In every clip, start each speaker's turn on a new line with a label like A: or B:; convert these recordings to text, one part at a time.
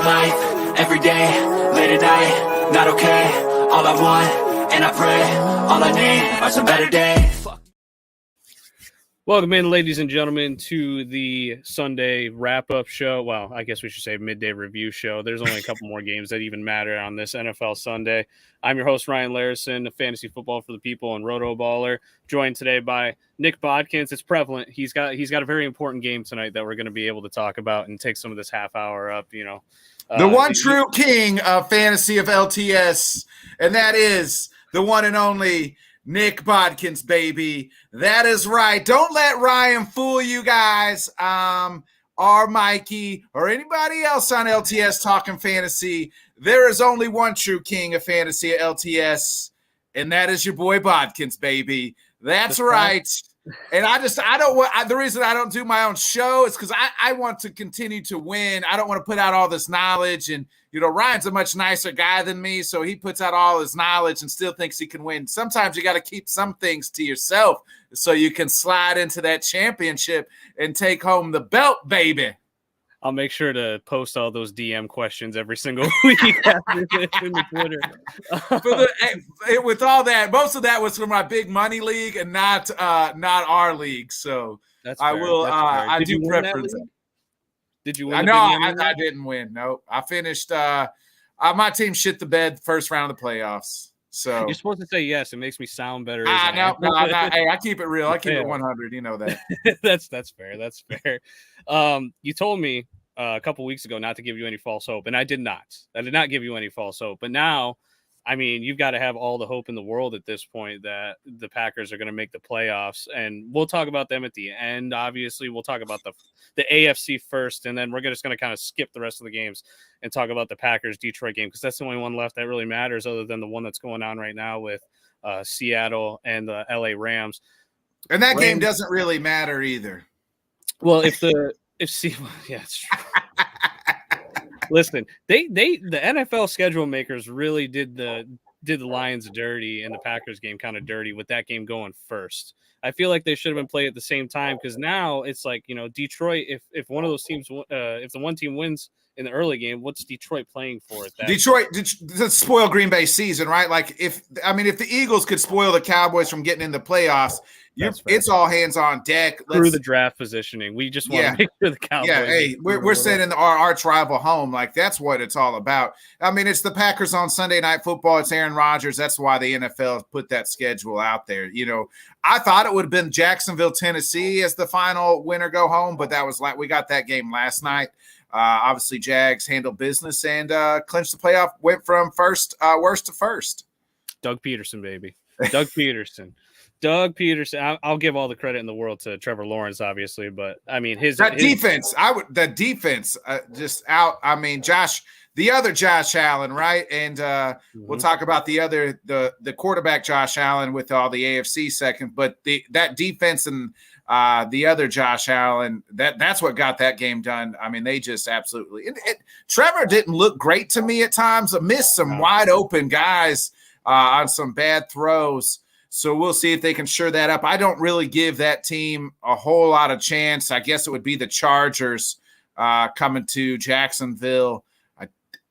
A: life, every day, late at night, not okay. All I want, and I pray, all I need are some better days.
B: Welcome in, ladies and gentlemen, to the Sunday wrap-up show. Well, I guess we should say midday review show. There's only a couple more games that even matter on this NFL Sunday. I'm your host, Ryan Larison, of Fantasy Football for the People and Roto Baller, joined today by Nick Bodkins. It's prevalent. He's got a very important game tonight that we're going to be able to talk about and take some of this half hour up,
C: the one true king of fantasy of LTS, and that is the one and only Nick Bodkins, baby. That is right. Don't let Ryan fool you guys, or Mikey, or anybody else on LTS talking fantasy. There is only one true king of fantasy at LTS, and that is your boy Bodkins, baby. That's right. And the reason I don't do my own show is because I want to continue to win. I don't want to put out all this knowledge. And, Ryan's a much nicer guy than me, so he puts out all his knowledge and still thinks he can win. Sometimes you got to keep some things to yourself so you can slide into that championship and take home the belt, baby.
B: I'll make sure to post all those DM questions every single week after this in the Twitter.
C: With all that, most of that was for my big money league and not our league. So
B: that's fair.
C: I do preference that.
B: Did you win?
C: No, I didn't win. No, I finished. My team shit the bed first round of the playoffs. So
B: you're supposed to say yes. It makes me sound better.
C: No, I'm not. Hey, I keep it real. I keep it 100. You know that.
B: That's fair. That's fair. You told me a couple weeks ago not to give you any false hope, and I did not. I did not give you any false hope. But now, I mean, you've got to have all the hope in the world at this point that the Packers are going to make the playoffs, and we'll talk about them at the end. Obviously, we'll talk about the AFC first, and then we're just going to kind of skip the rest of the games and talk about the Packers-Detroit game because that's the only one left that really matters other than the one that's going on right now with Seattle and the LA Rams.
C: And that game doesn't really matter either.
B: Well, yeah, it's true. Listen, the NFL schedule makers really did the Lions dirty and the Packers game kind of dirty with that game going first. I feel like they should have been played at the same time because now it's like, Detroit, if one of those teams, if the one team wins in the early game, what's Detroit playing for?
C: Detroit to spoil Green Bay's season, right? Like if the Eagles could spoil the Cowboys from getting in the playoffs, it's all hands on deck.
B: Through the draft positioning. We just want to make sure the Cowboys.
C: Yeah, hey, we're sending our arch rival home. Like that's what it's all about. I mean, it's the Packers on Sunday Night Football. It's Aaron Rodgers. That's why the NFL put that schedule out there. I thought it would have been Jacksonville, Tennessee as the final winner go home, but that was like we got that game last night. Obviously, Jags handled business and clinched the playoff. Went from worst to first.
B: Doug Peterson, baby. Doug Peterson. I'll give all the credit in the world to Trevor Lawrence, obviously, but I mean
C: defense. Just out. I mean, the other Josh Allen, right? And we'll talk about the quarterback Josh Allen with all the AFC second, but that defense and the other Josh Allen, that's what got that game done. I mean, they just absolutely. Trevor didn't look great to me at times. I missed some wide open guys on some bad throws. So we'll see if they can shore that up. I don't really give that team a whole lot of chance. I guess it would be the Chargers coming to Jacksonville.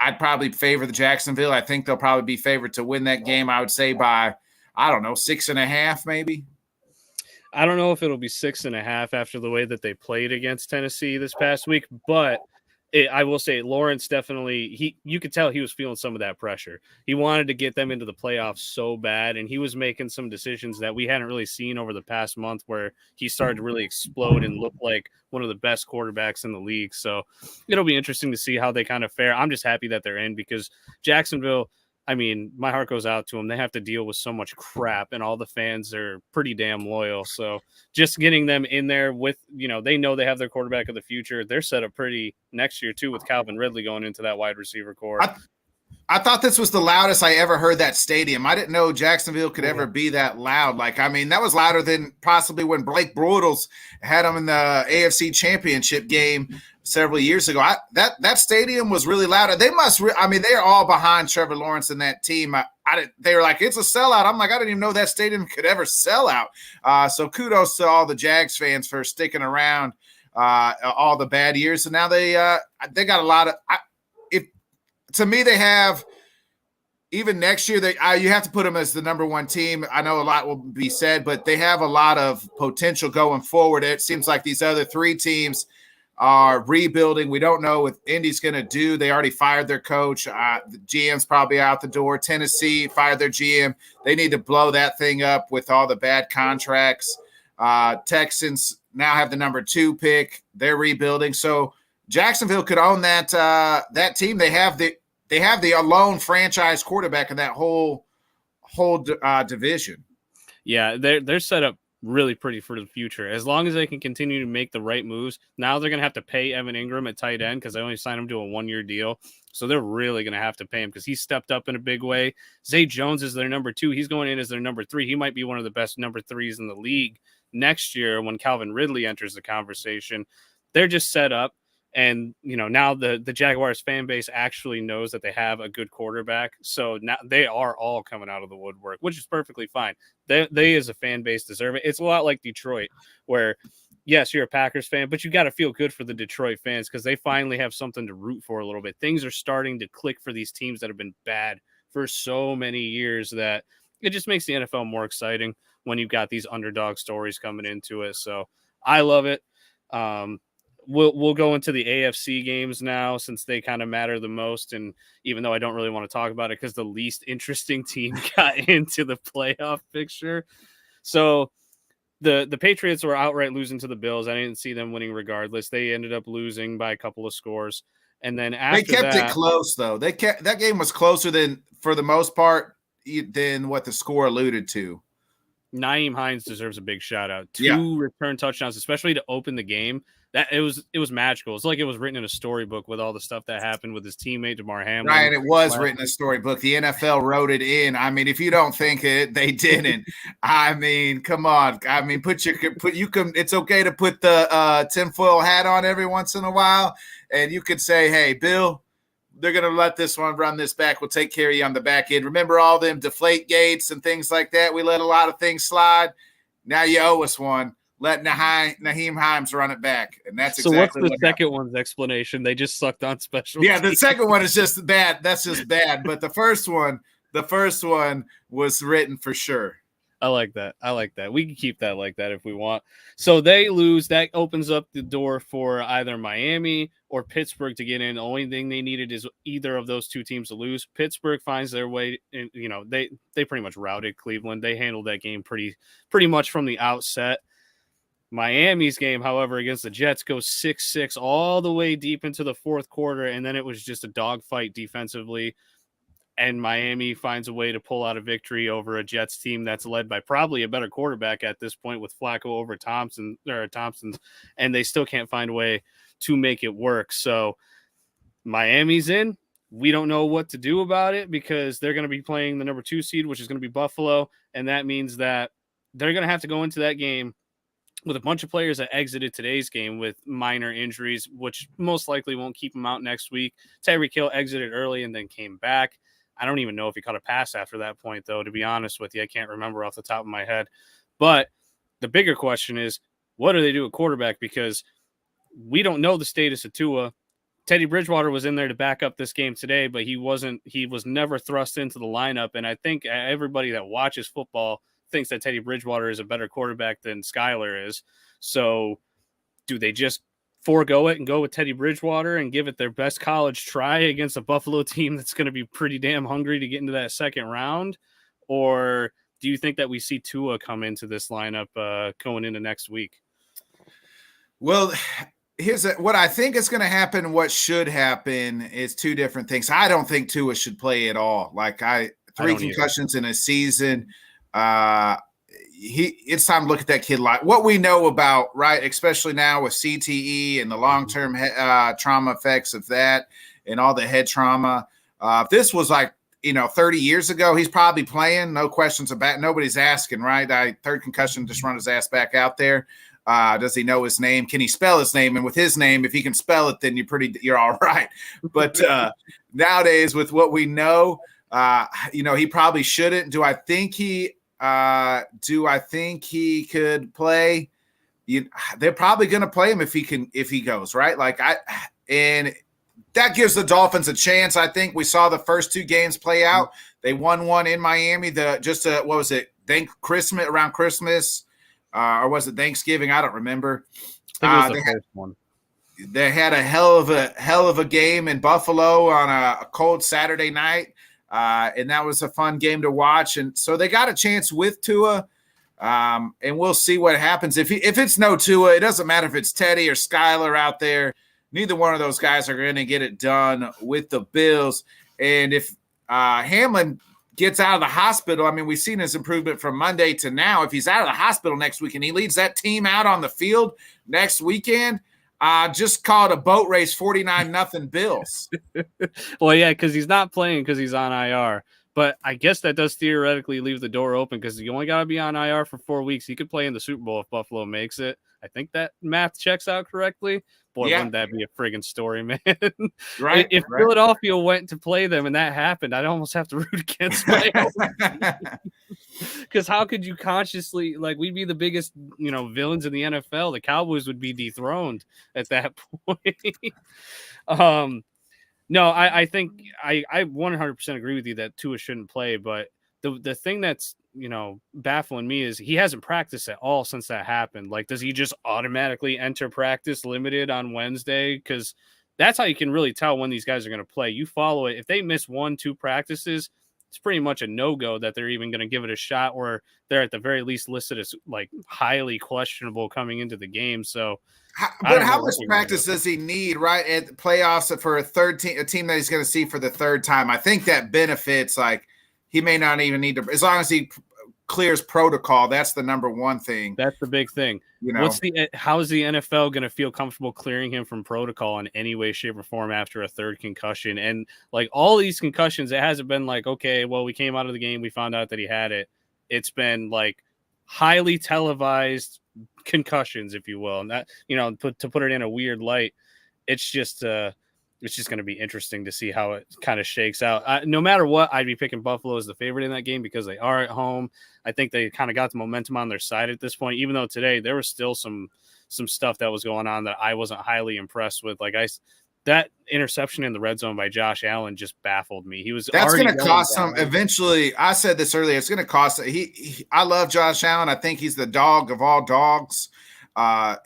C: I'd probably favor the Jacksonville. I think they'll probably be favored to win that game. I would say by, 6.5 maybe.
B: I don't know if it'll be 6.5 after the way that they played against Tennessee this past week, but I will say Lawrence definitely, you could tell he was feeling some of that pressure. He wanted to get them into the playoffs so bad, and he was making some decisions that we hadn't really seen over the past month where he started to really explode and look like one of the best quarterbacks in the league. So it'll be interesting to see how they kind of fare. I'm just happy that they're in because Jacksonville, I mean, my heart goes out to them. They have to deal with so much crap, and all the fans are pretty damn loyal. So just getting them in there with, they know they have their quarterback of the future. They're set up pretty next year, too, with Calvin Ridley going into that wide receiver core.
C: I thought this was the loudest I ever heard that stadium. I didn't know Jacksonville could ever be that loud. That was louder than possibly when Blake Bortles had them in the AFC Championship game several years ago. That stadium was really loud. They they're all behind Trevor Lawrence and that team. They were like, it's a sellout. I'm like, I didn't even know that stadium could ever sell out. So kudos to all the Jags fans for sticking around all the bad years. And now they got a lot of if to me, they have even next year. You have to put them as the number one team. I know a lot will be said, but they have a lot of potential going forward. It seems like these other three teams are rebuilding. We don't know what Indy's going to do. They already fired their coach. The GM's probably out the door. Tennessee fired their GM. They need to blow that thing up with all the bad contracts. Texans now have the number 2 pick. They're rebuilding. So Jacksonville could own that team. They have the alone franchise quarterback in that whole division.
B: Yeah, they're set up really pretty for the future. As long as they can continue to make the right moves. Now they're going to have to pay Evan Ingram at tight end because they only signed him to a 1-year deal. So they're really going to have to pay him because he stepped up in a big way. Zay Jones is their number 2. He's going in as their number 3. He might be one of the best number 3s in the league next year when Calvin Ridley enters the conversation. They're just set up. And, now the Jaguars fan base actually knows that they have a good quarterback. So now they are all coming out of the woodwork, which is perfectly fine. They as a fan base deserve it. It's a lot like Detroit, where, yes, you're a Packers fan, but you got to feel good for the Detroit fans because they finally have something to root for a little bit. Things are starting to click for these teams that have been bad for so many years that it just makes the NFL more exciting when you've got these underdog stories coming into it. So I love it. We'll go into the AFC games now since they kind of matter the most. And even though I don't really want to talk about it because the least interesting team got into the playoff picture. So the Patriots were outright losing to the Bills. I didn't see them winning regardless. They ended up losing by a couple of scores. And then after
C: they kept it close, though. That game was closer than, for the most part, than what the score alluded to.
B: Nyheim Hines deserves a big shout out. 2 return touchdowns, especially to open the game. That it was magical. It's like it was written in a storybook with all the stuff that happened with his teammate DeMar Hamlin.
C: Right, it was written in a storybook. The NFL wrote it in. I mean, if you don't think it, they didn't. I mean, come on. I mean, it's okay to put the tinfoil hat on every once in a while, and you could say, "Hey, Bill, they're going to let this one run this back. We'll take care of you on the back end." Remember all them deflate gates and things like that? We let a lot of things slide. Now you owe us one. Let Nyheim Hines run it back. And that's exactly
B: so what's the second one's explanation? They just sucked on special
C: teams.
B: The
C: second one is just bad. That's just bad. But the first one was written for sure.
B: I like that. We can keep that like that if we want. So they lose. That opens up the door for either Miami or Pittsburgh to get in. The only thing they needed is either of those two teams to lose. Pittsburgh finds their way. They pretty much routed Cleveland. They handled that game pretty much from the outset. Miami's game, however, against the Jets goes 6-6 all the way deep into the fourth quarter, and then it was just a dogfight defensively. And Miami finds a way to pull out a victory over a Jets team that's led by probably a better quarterback at this point with Flacco over Thompson's, and they still can't find a way to make it work. So Miami's in. We don't know what to do about it because they're going to be playing the number 2 seed, which is going to be Buffalo, and that means that they're going to have to go into that game with a bunch of players that exited today's game with minor injuries, which most likely won't keep them out next week. Tyreek Hill exited early and then came back. I don't even know if he caught a pass after that point, though, to be honest with you. I can't remember off the top of my head. But the bigger question is, what do they do at quarterback? Because we don't know the status of Tua. Teddy Bridgewater was in there to back up this game today, but he was never thrust into the lineup. And I think everybody that watches football thinks that Teddy Bridgewater is a better quarterback than Skyler is. So do they just forego it and go with Teddy Bridgewater and give it their best college try against a Buffalo team that's going to be pretty damn hungry to get into that second round? Or do you think that we see Tua come into this lineup going into next week?
C: Well, here's what I think is going to happen. What should happen is 2 different things. I don't think Tua should play at all. Three concussions in a season. It's time to look at that kid like what we know about, right? Especially now with CTE and the long-term trauma effects of that and all the head trauma. If this was 30 years ago, he's probably playing. No questions about. Nobody's asking, right? Third concussion, just run his ass back out there. Does he know his name? Can he spell his name? And with his name, if he can spell it, then you're all right. But nowadays, with what we know, he probably shouldn't. Do I think he could play? They're probably going to play him if he goes, right? that gives the Dolphins a chance. I think we saw the first 2 games play out. They won one in Miami. What was it? Around Christmas, or was it Thanksgiving? I don't remember.
B: I think it was the first one.
C: They had a hell of a game in Buffalo on a cold Saturday night, and that was a fun game to watch. And so they got a chance with Tua, and we'll see what happens. If it's no Tua, it doesn't matter if it's Teddy or Skyler out there. Neither one of those guys are going to get it done with the Bills. And if Hamlin gets out of the hospital, I mean, we've seen his improvement from Monday to now. If he's out of the hospital next week and he leads that team out on the field next weekend, just call it a boat race, 49-0 Bills.
B: Well, yeah, because he's not playing because he's on IR. But I guess that does theoretically leave the door open because you only got to be on IR for 4 weeks. He could play in the Super Bowl if Buffalo makes it. I think that math checks out correctly. Boy, wouldn't that be a friggin' story, man?
C: Right.
B: If Philadelphia went to play them and that happened, I'd almost have to root against my own. Because how could you consciously, we'd be the biggest, villains in the NFL. The Cowboys would be dethroned at that point. No, I think I 100% agree with you that Tua shouldn't play, but the thing that's baffling me is he hasn't practiced at all since that happened. Like, does he just automatically enter practice limited on Wednesday? Because that's how you can really tell when these guys are going to play. You follow it. If they miss 1-2 practices, it's pretty much a no-go that they're even going to give it a shot, or they're at the very least listed as highly questionable coming into the game. So,
C: how much practice does he need, right, at the playoffs for a team that he's going to see for the third time? I think that benefits, he may not even need to, as long as he clears protocol. That's the number one thing.
B: That's the big thing. How is the NFL going to feel comfortable clearing him from protocol in any way, shape, or form after a third concussion? And all these concussions, it hasn't been okay, well, we came out of the game, we found out that he had it. It's been highly televised concussions, if you will, and that to put it in a weird light, it's just going to be interesting to see how it kind of shakes out. No matter what, I'd be picking Buffalo as the favorite in that game because they are at home. I think they kind of got the momentum on their side at this point, even though today there was still some stuff that was going on that I wasn't highly impressed with. That interception in the red zone by Josh Allen just baffled me. That's
C: going to cost him eventually. I said this earlier. It's going to cost. I love Josh Allen. I think he's the dog of all dogs. When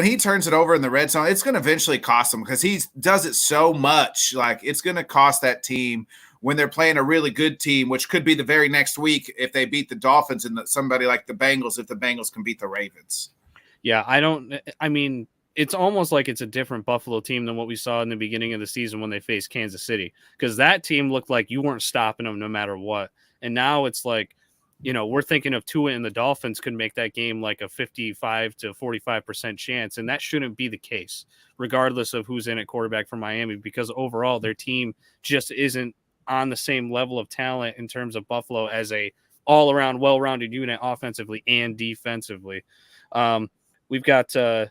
C: he turns it over in the red zone, it's going to eventually cost him because he does it so much. It's going to cost that team when they're playing a really good team, which could be the very next week if they beat the Dolphins and somebody like the Bengals, if the Bengals can beat the Ravens.
B: Yeah, it's almost like it's a different Buffalo team than what we saw in the beginning of the season when they faced Kansas City, because that team looked like you weren't stopping them no matter what. And now it's we're thinking of Tua and the Dolphins could make that game a 55 to 45% chance. And that shouldn't be the case, regardless of who's in at quarterback for Miami, because overall their team just isn't on the same level of talent in terms of Buffalo as a all-around, well-rounded unit offensively and defensively. We've got the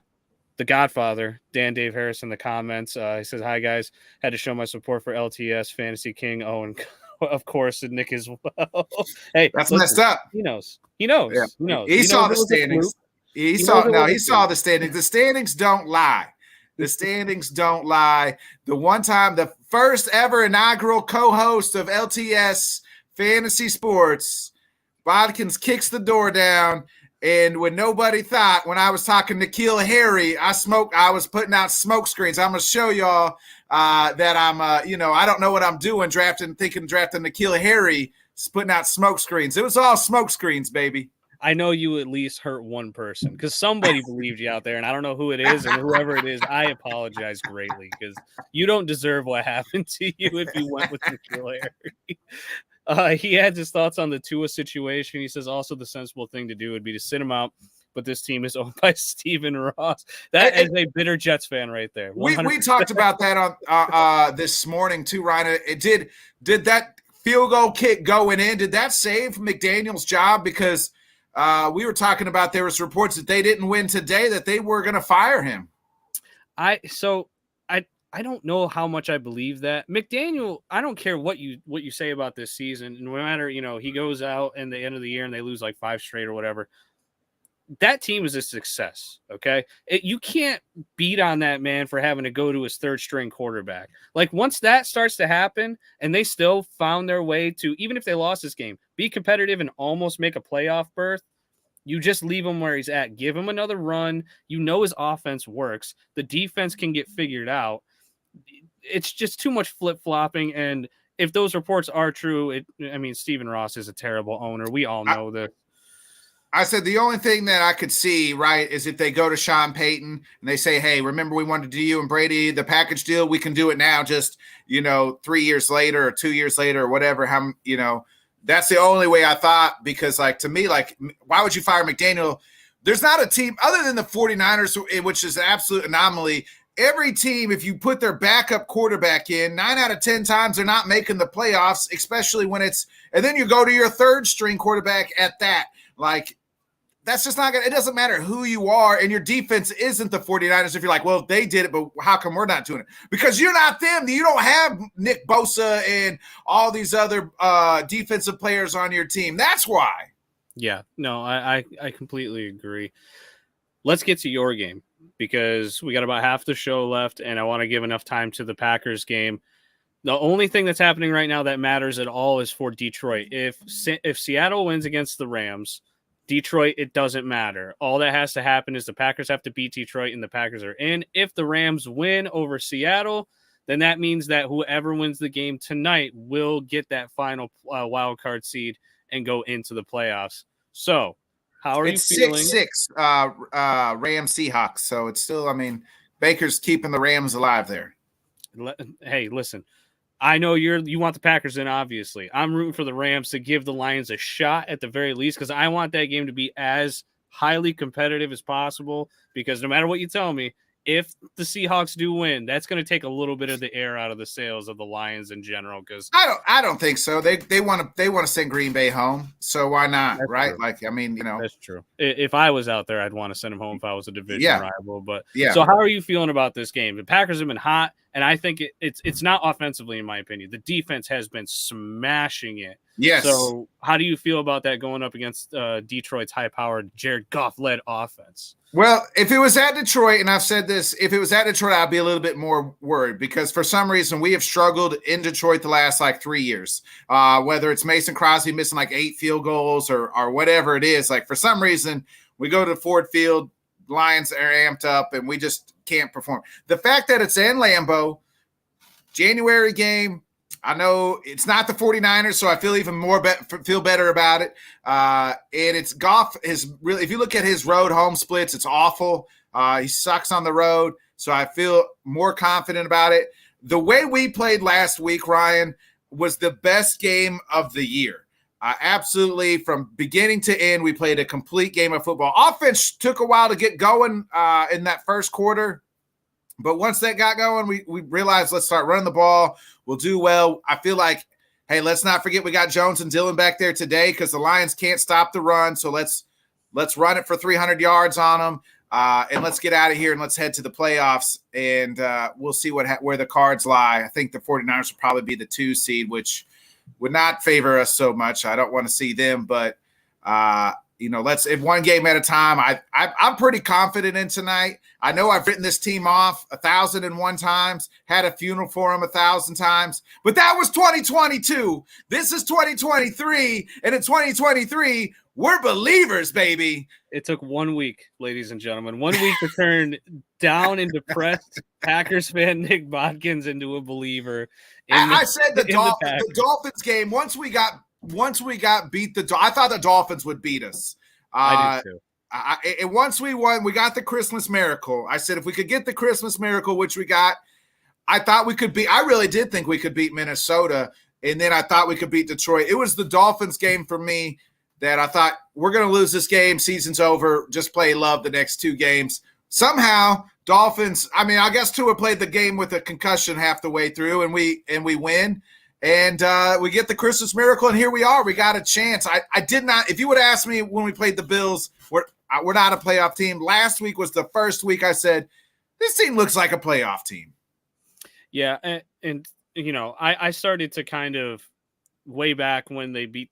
B: Godfather, Dan Dave Harris, in the comments. He says, "Hi, guys. Had to show my support for LTS, Fantasy King, and of course, and Nick as well." Hey,
C: that's messed up.
B: He knows.
C: Yeah. He saw the standings. He saw the standings. The standings don't lie. The standings don't lie. The one time, the first ever inaugural co-host of LTS Fantasy Sports, Bodkins kicks the door down. And when nobody thought, when I was talking to N'Keal Harry, I was putting out smoke screens. I'm going to show y'all that I'm, I don't know what I'm doing drafting N'Keal Harry, putting out smoke screens. It was all smoke screens, baby.
B: I know you at least hurt one person because somebody believed you out there, and I don't know who it is, and whoever it is, I apologize greatly because you don't deserve what happened to you if you went with N'Keal Harry. He adds his thoughts on the Tua situation. He says also the sensible thing to do would be to sit him out, but this team is owned by Stephen Ross. That is a bitter Jets fan right there.
C: We talked about that on this morning too, Ryan. Did that field goal kick going in? Did that save McDaniel's job? Because we were talking about there was reports that they didn't win today, that they were going to fire him.
B: I don't know how much I believe that. McDaniel, I don't care what you say about this season. No matter, he goes out in the end of the year and they lose 5 straight or whatever. that team is a success. Okay. You can't beat on that man for having to go to his third string quarterback. Like once that starts to happen and they still found their way to, even if they lost this game, be competitive and almost make a playoff berth, you just leave him where he's at. Give him another run. You know his offense works. The defense can get figured out. It's just too much flip-flopping. And if those reports are true, Stephen Ross is a terrible owner. We all know that.
C: I said the only thing that I could see, right, is if they go to Sean Payton and they say, hey, remember we wanted to do you and Brady the package deal? We can do it now just, 3 years later or 2 years later or whatever. That's the only way I thought, because, to me, why would you fire McDaniel? There's not a team other than the 49ers, which is an absolute anomaly. Every team, if you put their backup quarterback in, 9 out of 10 times they're not making the playoffs, especially when and then you go to your third string quarterback at that. That's just not going to – it doesn't matter who you are, and your defense isn't the 49ers if you're like, well, they did it, but how come we're not doing it? Because you're not them. You don't have Nick Bosa and all these other defensive players on your team. That's why. Yeah.
B: No, I completely agree. Let's get to your game because we got about half the show left, and I want to give enough time to the Packers game. The only thing that's happening right now that matters at all is for Detroit. If Seattle wins against the Rams – Detroit, it doesn't matter. All that has to happen is the Packers have to beat Detroit and the Packers are in. If the Rams win over Seattle, then that means that whoever wins the game tonight will get that final wild card seed and go into the playoffs. So, how are you feeling?
C: It's 6-6 Rams Seahawks. So it's still, Baker's keeping the Rams alive there.
B: Hey, listen. I know you want the Packers in, obviously. I'm rooting for the Rams to give the Lions a shot at the very least because I want that game to be as highly competitive as possible because no matter what you tell me, if the Seahawks do win, that's going to take a little bit of the air out of the sails of the Lions in general. Because
C: I don't think so. They want to send Green Bay home, so why not?
B: That's
C: right?
B: True. That's true. If I was out there, I'd want to send him home if I was a division rival. But So how are you feeling about this game? The Packers have been hot, and I think it's not offensively, in my opinion. The defense has been smashing it.
C: Yes.
B: So how do you feel about that going up against Detroit's high-powered Jared Goff-led offense?
C: Well, if it was at Detroit, and I've said this, if it was at Detroit, I'd be a little bit more worried because for some reason we have struggled in Detroit the last 3 years. Whether it's Mason Crosby missing 8 field goals or whatever it is, for some reason we go to Ford Field, Lions are amped up, and we just can't perform. The fact that it's in Lambeau, January game, I know it's not the 49ers, so I feel even more feel better about it. And it's Goff is really, if you look at his road home splits, it's awful. He sucks on the road, so I feel more confident about it. The way we played last week, Ryan, was the best game of the year. Absolutely, from beginning to end, we played a complete game of football. Offense took a while to get going in that first quarter. But once that got going, we realized let's start running the ball. We'll do well. I feel like, hey, let's not forget we got Jones and Dillon back there today because the Lions can't stop the run. So let's run it for 300 yards on them, and let's get out of here and let's head to the playoffs. And we'll see where the cards lie. I think the 49ers will probably be the 2 seed, which would not favor us so much. I don't want to see them, but let's if one game at a time. I'm pretty confident in tonight. I know I've written this team off 1,001 times, had a funeral for them 1,000 times, but that was 2022. This is 2023, and in 2023, we're believers, baby.
B: It took 1 week, ladies and gentlemen, 1 week to turn down and depressed Packers fan Nick Bodkins into a believer.
C: I said the Dolphins game. Once we got beat, I thought the Dolphins would beat us.
B: I did too.
C: And once we won, we got the Christmas miracle. I said if we could get the Christmas miracle, which we got, I thought we could beat. I really did think we could beat Minnesota, and then I thought we could beat Detroit. It was the Dolphins game for me that I thought we're going to lose this game. Season's over. Just play love the next 2 games. Somehow, Dolphins. I guess Tua played the game with a concussion half the way through, and we win. And we get the Christmas miracle, and here we are. We got a chance. I did not – if you would ask me when we played the Bills, we're not a playoff team. Last week was the first week I said, this team looks like a playoff team.
B: Yeah, and I started to kind of way back when they beat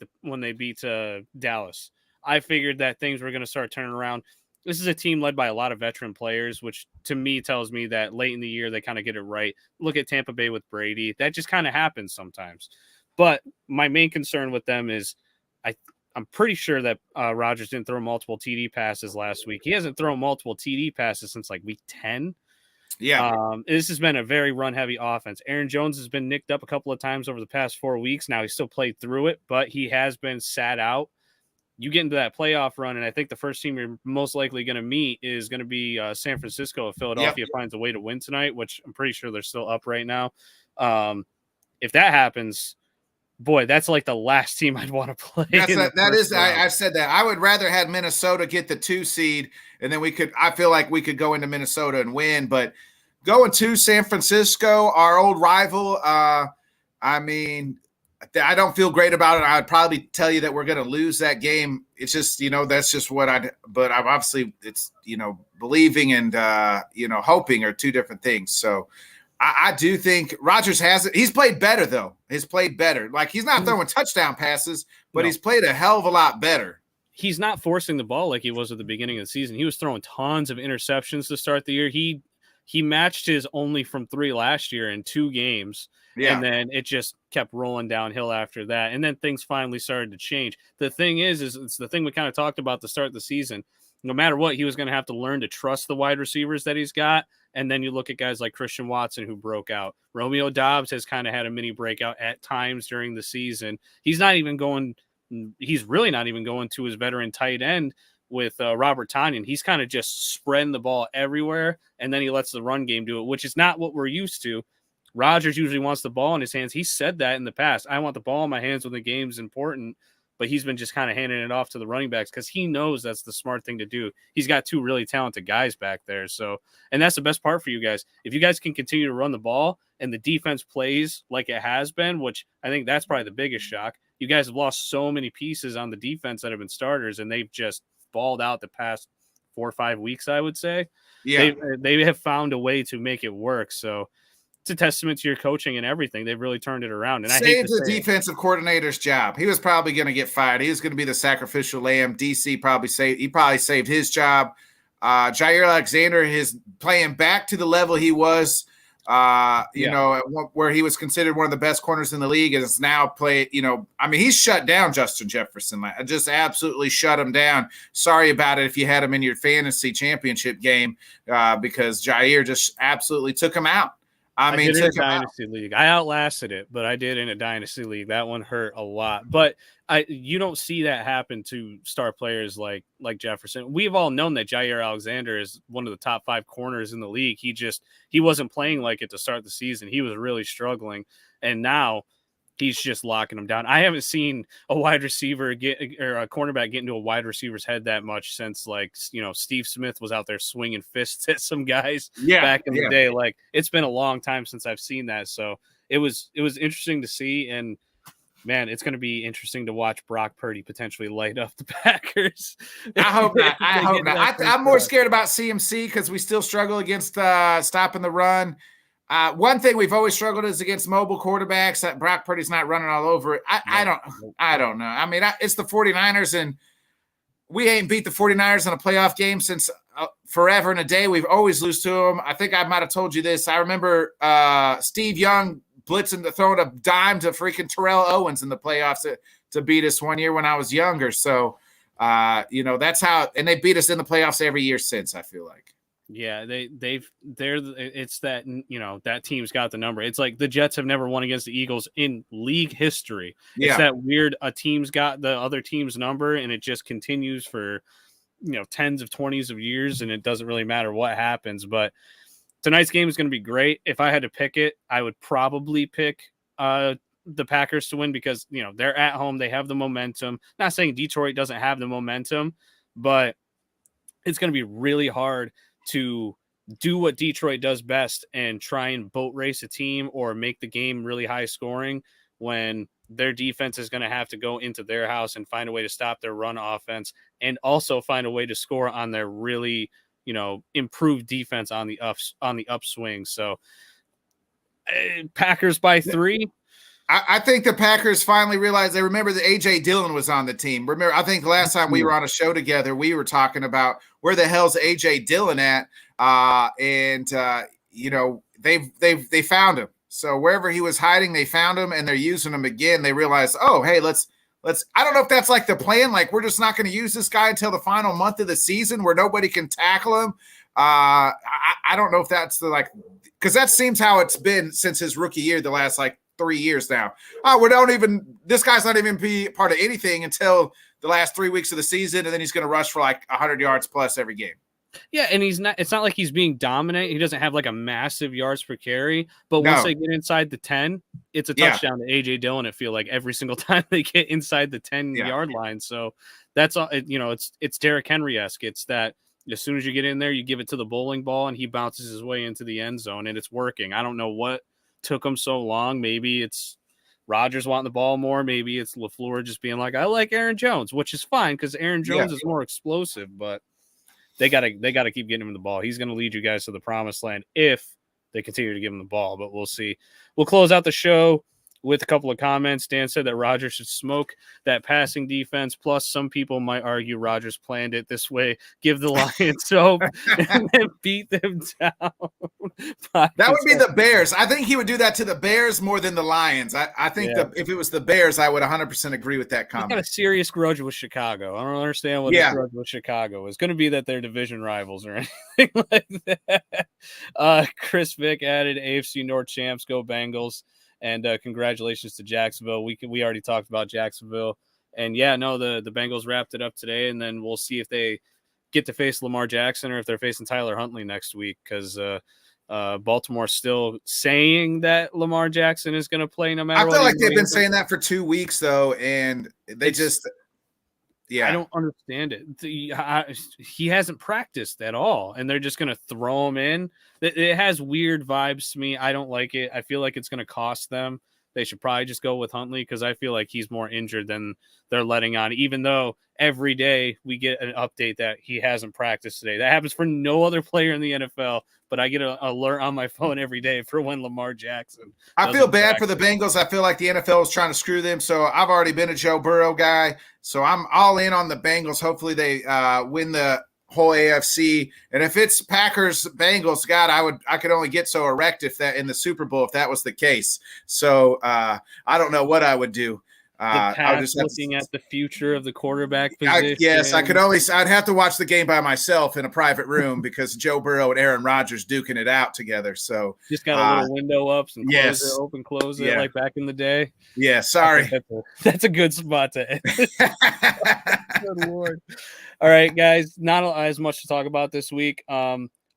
B: Dallas. I figured that things were going to start turning around. This is a team led by a lot of veteran players, which to me tells me that late in the year, they kind of get it right. Look at Tampa Bay with Brady. That just kind of happens sometimes. But my main concern with them is I'm pretty sure that Rodgers didn't throw multiple TD passes last week. He hasn't thrown multiple TD passes since like week 10.
C: Yeah.
B: This has been a very run-heavy offense. Aaron Jones has been nicked up a couple of times over the past 4 weeks. Now, he still played through it, but he has been sat out. You get into that playoff run, and I think the first team you're most likely going to meet is going to be San Francisco. If Philadelphia finds a way to win tonight, which I'm pretty sure they're still up right now. If that happens, boy, that's like the last team I'd want to play.
C: I've said that. I would rather have Minnesota get the 2 seed, and then I feel like we could go into Minnesota and win. But going to San Francisco, our old rival, I mean, I don't feel great about it. I'd probably tell you that we're going to lose that game. It's just, that's just what but I'm obviously, it's, believing and, hoping are 2 different things. So I do think Rodgers has it. He's played better, though. He's played better. Like, he's not throwing touchdown passes, but he's played a hell of a lot better.
B: He's not forcing the ball like he was at the beginning of the season. He was throwing tons of interceptions to start the year. He matched his only from 3 last year in 2 games. Yeah. And then it just kept rolling downhill after that. And then things finally started to change. The thing is it's the thing we kind of talked about to start the season. No matter what, he was going to have to learn to trust the wide receivers that he's got. And then you look at guys like Christian Watson, who broke out. Romeo Doubs has kind of had a mini breakout at times during the season. He's really not even going to his veteran tight end with Robert Tonyan. He's kind of just spreading the ball everywhere, and then he lets the run game do it, which is not what we're used to. Rodgers usually wants the ball in his hands. He said that in the past. I want the ball in my hands when the game's important, but he's been just kind of handing it off to the running backs because he knows that's the smart thing to do. He's got 2 really talented guys back there. So, and that's the best part for you guys. If you guys can continue to run the ball and the defense plays like it has been, which I think that's probably the biggest shock. You guys have lost so many pieces on the defense that have been starters, and they've just balled out the past 4 or 5 weeks, I would say. Yeah. They have found a way to make it work. So it's a testament to your coaching and everything. They've really turned it around. And I hate
C: the defensive coordinator's job. He was probably going to get fired. He was going to be the sacrificial lamb. DC probably saved his job. Jair Alexander is playing back to the level he was, where he was considered one of the best corners in the league, and is now played. He's shut down Justin Jefferson. Just absolutely shut him down. Sorry about it if you had him in your fantasy championship game, because Jair just absolutely took him out.
B: I did in a dynasty league. I outlasted it, but I did in a dynasty league. That one hurt a lot. But you don't see that happen to star players like Jefferson. We've all known that Jair Alexander is one of the top 5 corners in the league. He wasn't playing like it to start the season. He was really struggling, and now he's just locking them down. I haven't seen a wide receiver or a cornerback get into a wide receiver's head that much since Steve Smith was out there swinging fists at some guys back in the day. Like, it's been a long time since I've seen that. So it was interesting to see. And man, it's going to be interesting to watch Brock Purdy potentially light up the Packers.
C: I hope not. I'm more scared about CMC because we still struggle against stopping the run. One thing we've always struggled is against mobile quarterbacks. That Brock Purdy's not running all over it. I don't know. I mean, it's the 49ers, and we ain't beat the 49ers in a playoff game since forever and a day. We've always lose to them. I think I might have told you this. I remember Steve Young throwing a dime to freaking Terrell Owens in the playoffs to beat us one year when I was younger. So, that's how – and they beat us in the playoffs every year since, I feel like.
B: Yeah, it's that, that team's got the number. It's like the Jets have never won against the Eagles in league history. Yeah. It's that weird, a team's got the other team's number, and it just continues for, tens of 20s of years, and it doesn't really matter what happens. But tonight's game is going to be great. If I had to pick it, I would probably pick the Packers to win because, they're at home. They have the momentum. Not saying Detroit doesn't have the momentum, but it's going to be really hard to do what Detroit does best and try and boat race a team or make the game really high scoring when their defense is going to have to go into their house and find a way to stop their run offense and also find a way to score on their really, improved defense on the upswing. So Packers by 3.
C: I think the Packers finally realized they remember that A.J. Dillon was on the team. Remember, I think last time we were on a show together, we were talking about where the hell's A.J. Dillon at, they found him. So wherever he was hiding, they found him, and they're using him again. They realized, oh, hey, let's. I don't know if that's like the plan. Like, we're just not going to use this guy until the final month of the season where nobody can tackle him. I don't know if that's because that seems how it's been since his rookie year, the last 3 years now. This guy's not even be part of anything until the last 3 weeks of the season, and then he's going to rush for 100 yards plus every game.
B: Yeah, and it's not like he's being dominant. He doesn't have a massive yards per carry, but once they get inside the 10, it's a touchdown to A.J. Dillon. I feel like every single time they get inside the 10-yard line. So that's all. It's Derrick Henry-esque. It's that as soon as you get in there, you give it to the bowling ball, and he bounces his way into the end zone, and it's working. I don't know what took him so long. Maybe it's Rodgers wanting the ball more. Maybe it's LaFleur just being like, I like Aaron Jones, which is fine because Aaron Jones is more explosive, but they gotta keep getting him the ball. He's gonna lead you guys to the promised land if they continue to give him the ball, but we'll see. We'll close out the show with a couple of comments. Dan said that Rodgers should smoke that passing defense. Plus, some people might argue Rodgers planned it this way. Give the Lions hope and then beat them down.
C: That would be the Bears. I think he would do that to the Bears more than the Lions. I think if it was the Bears, I would 100% agree with that comment.
B: He's got a serious grudge with Chicago. I don't understand what the grudge with Chicago is. Going to be that they're division rivals or anything like that. Chris Vick added AFC North champs, go Bengals. And congratulations to Jacksonville. We already talked about Jacksonville. And, the Bengals wrapped it up today, and then we'll see if they get to face Lamar Jackson or if they're facing Tyler Huntley next week because Baltimore's still saying that Lamar Jackson is going to play no matter what.
C: I feel like they've been saying that for 2 weeks, though, and I don't
B: understand it. He hasn't practiced at all, and they're just going to throw him in. It has weird vibes to me. I don't like it. I feel like it's going to cost them. They should probably just go with Huntley because I feel like he's more injured than they're letting on, even though every day we get an update that he hasn't practiced today. That happens for no other player in the NFL, but I get an alert on my phone every day for when Lamar Jackson.
C: I feel bad for the Bengals. I feel like the NFL is trying to screw them. So I've already been a Joe Burrow guy. So I'm all in on the Bengals. Hopefully they win the whole AFC. And if it's Packers Bengals, God, I could only get so erect if that in the Super Bowl if that was the case. So I don't know what I would do.
B: I was just looking at the future of the quarterback position.
C: I'd have to watch the game by myself in a private room because Joe Burrow and Aaron Rodgers duking it out together. So
B: just got a little window up and close it, open, close it like back in the day.
C: Yeah, sorry.
B: That's a good spot to end. Good Lord. All right, guys, not as much to talk about this week.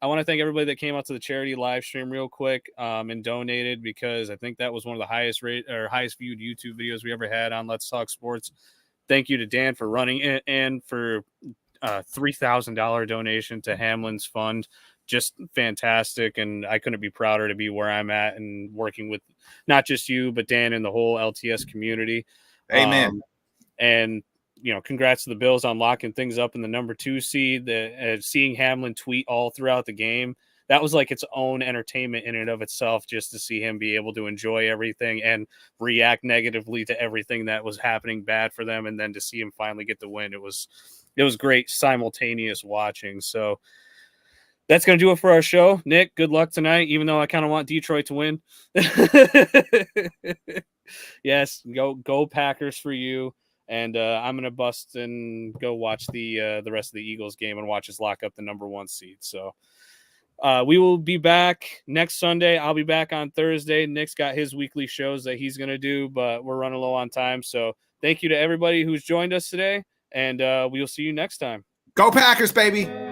B: I want to thank everybody that came out to the charity live stream real quick and donated because I think that was one of the highest viewed YouTube videos we ever had on Let's Talk Sports. Thank you to Dan for running it and for $3,000 donation to Hamlin's fund. Just fantastic. And I couldn't be prouder to be where I'm at and working with not just you, but Dan and the whole LTS community.
C: Amen.
B: Congrats to the Bills on locking things up in the number 2 seed. Seeing Hamlin tweet all throughout the game, that was like its own entertainment in and of itself, just to see him be able to enjoy everything and react negatively to everything that was happening bad for them. And then to see him finally get the win, it was great simultaneous watching. So that's going to do it for our show. Nick, good luck tonight, even though I kind of want Detroit to win. Yes, go Packers for you. And I'm going to bust and go watch the rest of the Eagles game and watch us lock up the number 1 seed. So we will be back next Sunday. I'll be back on Thursday. Nick's got his weekly shows that he's going to do, but we're running low on time. So thank you to everybody who's joined us today, and we will see you next time.
C: Go Packers, baby.